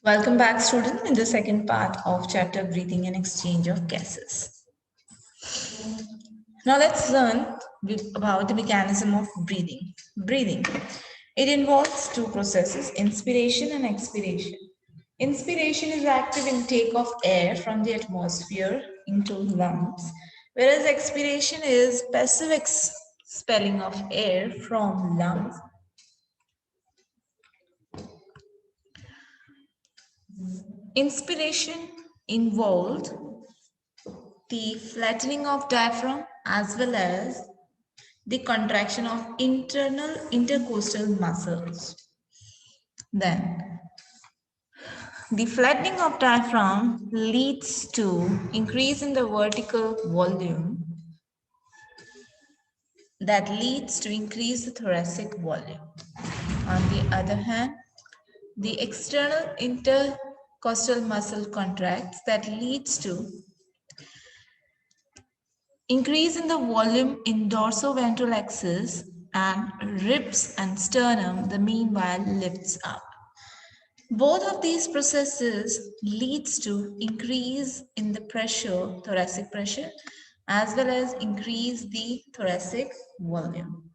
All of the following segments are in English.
Welcome back, students, in the second part of chapter Breathing and Exchange of Gases. Now let's learn about the mechanism of breathing. Breathing. It involves two processes, inspiration and expiration. Inspiration is active intake of air from the atmosphere into lungs, whereas expiration is passive expelling of air from lungs. Inspiration involved the flattening of diaphragm as well as the contraction of internal intercostal muscles. Then, the flattening of diaphragm leads to increase in the vertical volume that leads to increase the thoracic volume. On the other hand, the external intercostal muscle contracts that leads to increase in the volume in dorsoventral axis and ribs and sternum, the meanwhile lifts up. Both of these processes leads to increase in the pressure, thoracic pressure, as well as increase the thoracic volume.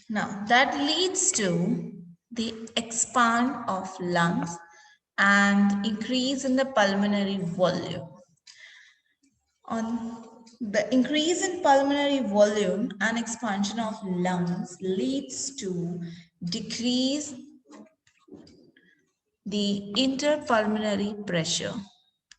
Now that leads to the expand of lungs and increase in the pulmonary volume. On the increase in pulmonary volume and expansion of lungs leads to decrease the interpulmonary pressure,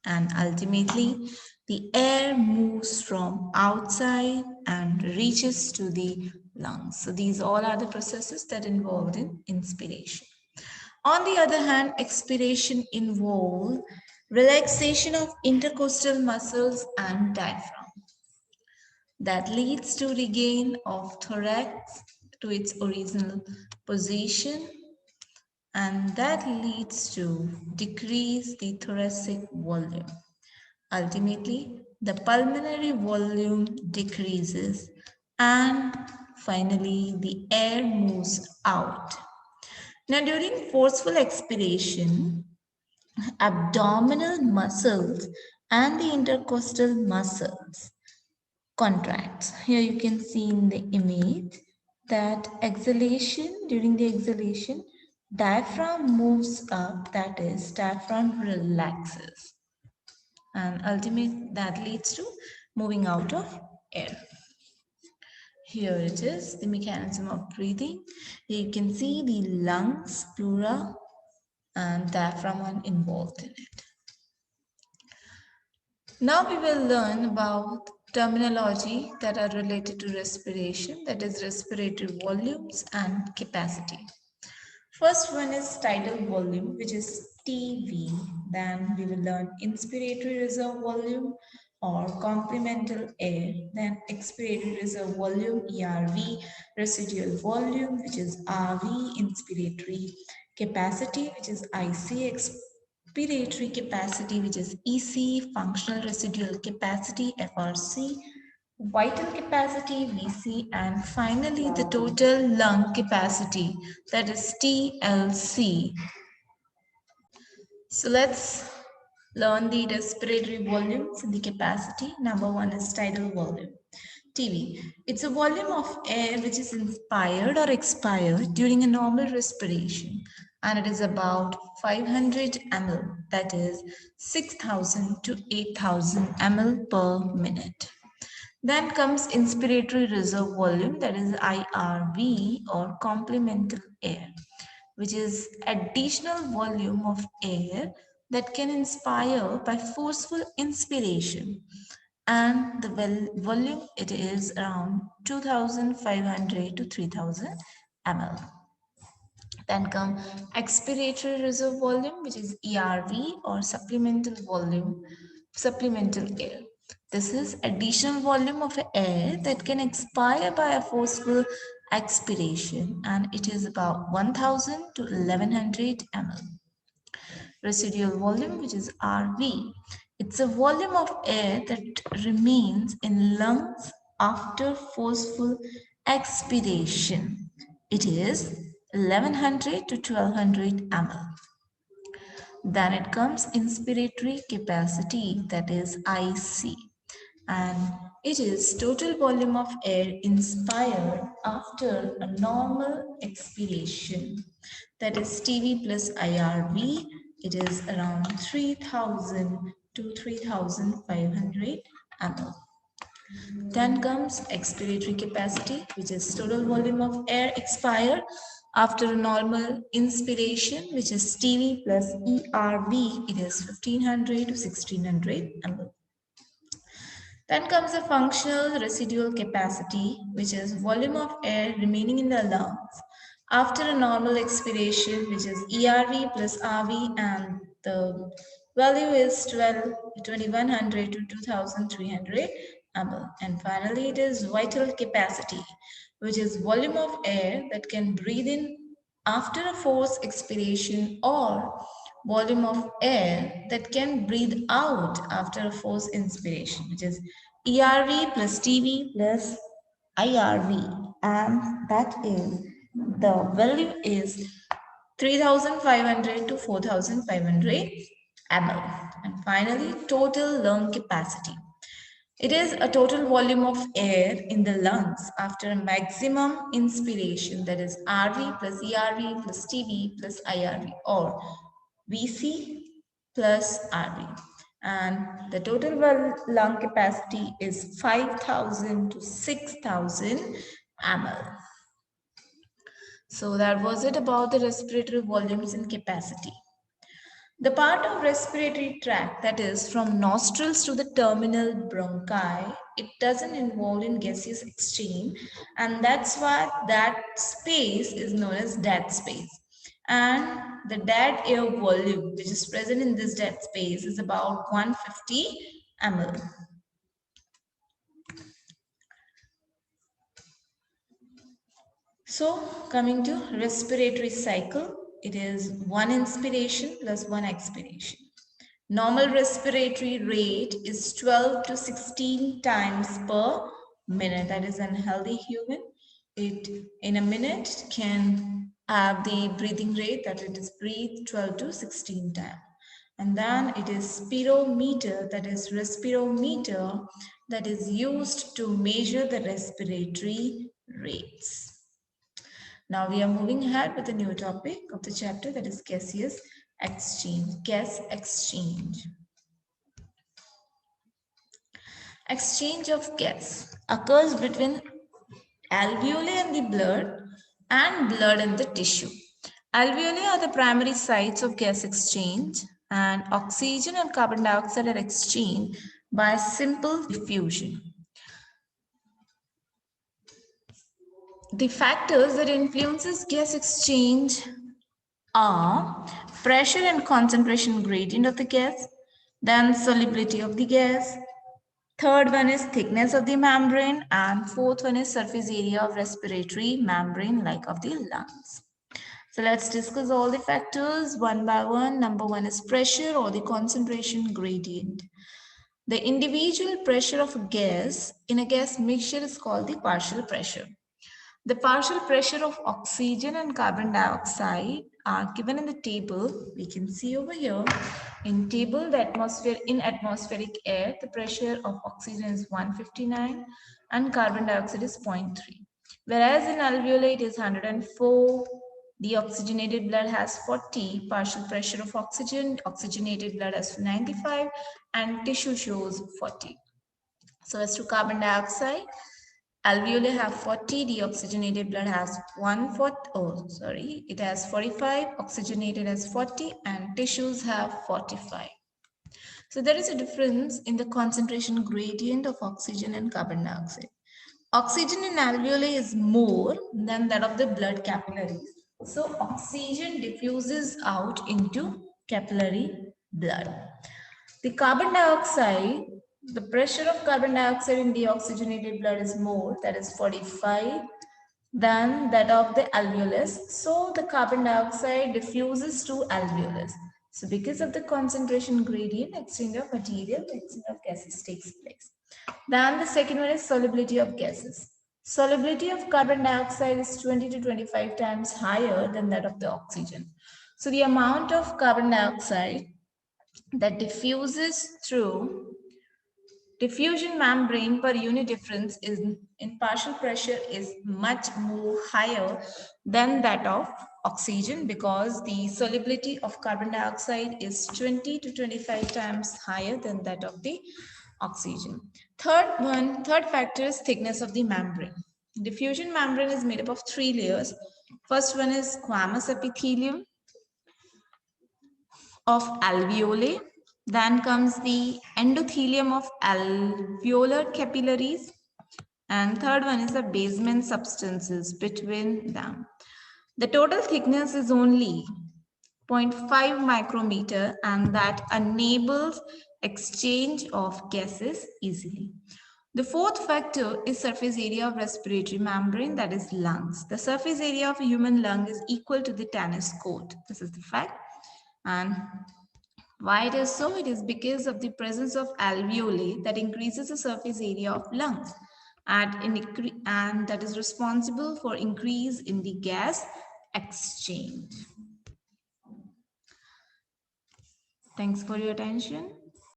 and ultimately the air moves from outside and reaches to the lungs. So these all are the processes that involved in inspiration. On the other hand, expiration involves relaxation of intercostal muscles and diaphragm. That leads to regain of thorax to its original position, and that leads to decrease the thoracic volume. Ultimately, the pulmonary volume decreases and finally the air moves out. Now during forceful expiration, abdominal muscles and the intercostal muscles contracts. Here you can see in the image that exhalation, during the exhalation, diaphragm moves up, that is, diaphragm relaxes. And ultimately that leads to moving out of air. Here it is, the mechanism of breathing. Here you can see the lungs, pleura, and diaphragm are involved in it. Now we will learn about terminology that are related to respiration, that is respiratory volumes and capacity. First one is tidal volume, which is TV. Then we will learn inspiratory reserve volume or complemental air. Then expiratory reserve volume, ERV, residual volume, which is RV, inspiratory capacity, which is IC, expiratory capacity, which is EC, functional residual capacity, FRC, vital capacity, VC, and finally the total lung capacity, that is TLC. So let's learn the respiratory volumes and the capacity. Number one is tidal volume. TV. It's a volume of air which is inspired or expired during a normal respiration, and it is about 500 ml, that is 6,000 to 8,000 ml per minute. Then comes inspiratory reserve volume, that is IRV or complemental air, which is additional volume of air that can inspire by forceful inspiration, and the volume it is around 2,500 to 3,000 ml. Then come expiratory reserve volume, which is ERV or supplemental volume, supplemental air. This is additional volume of air that can expire by a forceful expiration, and it is about 1,000 to 1,100 ml. Residual volume, which is RV. It's a volume of air that remains in lungs after forceful expiration. It is 1,100 to 1,200 ml. Then it comes inspiratory capacity, that is IC. And it is total volume of air inspired after a normal expiration. That is TV plus IRV. It is around 3000 to 3500 ml. Then comes expiratory capacity, which is total volume of air expired after a normal inspiration, which is TV plus ERV. It is 1500 to 1600 ml. Then comes the functional residual capacity, which is volume of air remaining in the lungs after a normal expiration, which is ERV plus RV, and the value is 2100 to 2300 ml. And finally, it is vital capacity, which is volume of air that can breathe in after a forced expiration, or volume of air that can breathe out after a forced inspiration, which is ERV plus TV plus IRV, and that is the value is 3500 to 4500 ml. And finally, total lung capacity. It is a total volume of air in the lungs after a maximum inspiration, that is RV plus ERV plus TV plus IRV, or VC plus RV. And the total lung capacity is 5000 to 6000 ml. So that was it about the respiratory volumes and capacity. The part of respiratory tract, that is from nostrils to the terminal bronchi, it doesn't involve in gaseous exchange, and that's why that space is known as dead space. And the dead air volume which is present in this dead space is about 150 ml. So coming to respiratory cycle, it is one inspiration plus one expiration. Normal respiratory rate is 12 to 16 times per minute. That is an healthy human. It in a minute can have the breathing rate that it is breathed 12 to 16 times. And then it is spirometer, that is respirometer, that is used to measure the respiratory rates. Now we are moving ahead with a new topic of the chapter, that is gaseous exchange. Gas exchange. Exchange of gas occurs between alveoli and the blood and blood and the tissue. Alveoli are the primary sites of gas exchange, and oxygen and carbon dioxide are exchanged by simple diffusion. The factors that influences gas exchange are pressure and concentration gradient of the gas, then solubility of the gas, third one is thickness of the membrane, and fourth one is surface area of respiratory membrane like of the lungs. So let's discuss all the factors one by one. Number one is pressure or the concentration gradient. The individual pressure of a gas in a gas mixture is called the partial pressure. The partial pressure of oxygen and carbon dioxide are given in the table. We can see over here in table the atmosphere in atmospheric air, the pressure of oxygen is 159 and carbon dioxide is 0.3. Whereas in alveoli it is 104. The oxygenated blood has 40, partial pressure of oxygen, oxygenated blood has 95, and tissue shows 40. So as to carbon dioxide, alveoli have 40, deoxygenated blood has 140, it has 45, oxygenated has 40, and tissues have 45. So there is a difference in the concentration gradient of oxygen and carbon dioxide. Oxygen in alveoli is more than that of the blood capillaries. So oxygen diffuses out into capillary blood. The carbon dioxide, the pressure of carbon dioxide in deoxygenated blood is more, that is 45, than that of the alveolus. So the carbon dioxide diffuses to alveolus. So because of the concentration gradient, exchange of material, exchange of gases takes place. Then the second one is solubility of gases. Solubility of carbon dioxide is 20 to 25 times higher than that of the oxygen. So the amount of carbon dioxide that diffuses through diffusion membrane per unit difference in partial pressure is much more higher than that of oxygen, because the solubility of carbon dioxide is 20 to 25 times higher than that of the oxygen. Third factor is thickness of the membrane. Diffusion membrane is made up of 3 layers. First one is squamous epithelium of alveoli. Then comes the endothelium of alveolar capillaries. And third one is the basement substances between them. The total thickness is only 0.5 micrometer, and that enables exchange of gases easily. The fourth factor is surface area of respiratory membrane, that is lungs. The surface area of a human lung is equal to the tennis court. This is the fact. And why it is so? It is because of the presence of alveoli that increases the surface area of lungs, and that is responsible for increase in the gas exchange. Thanks for your attention.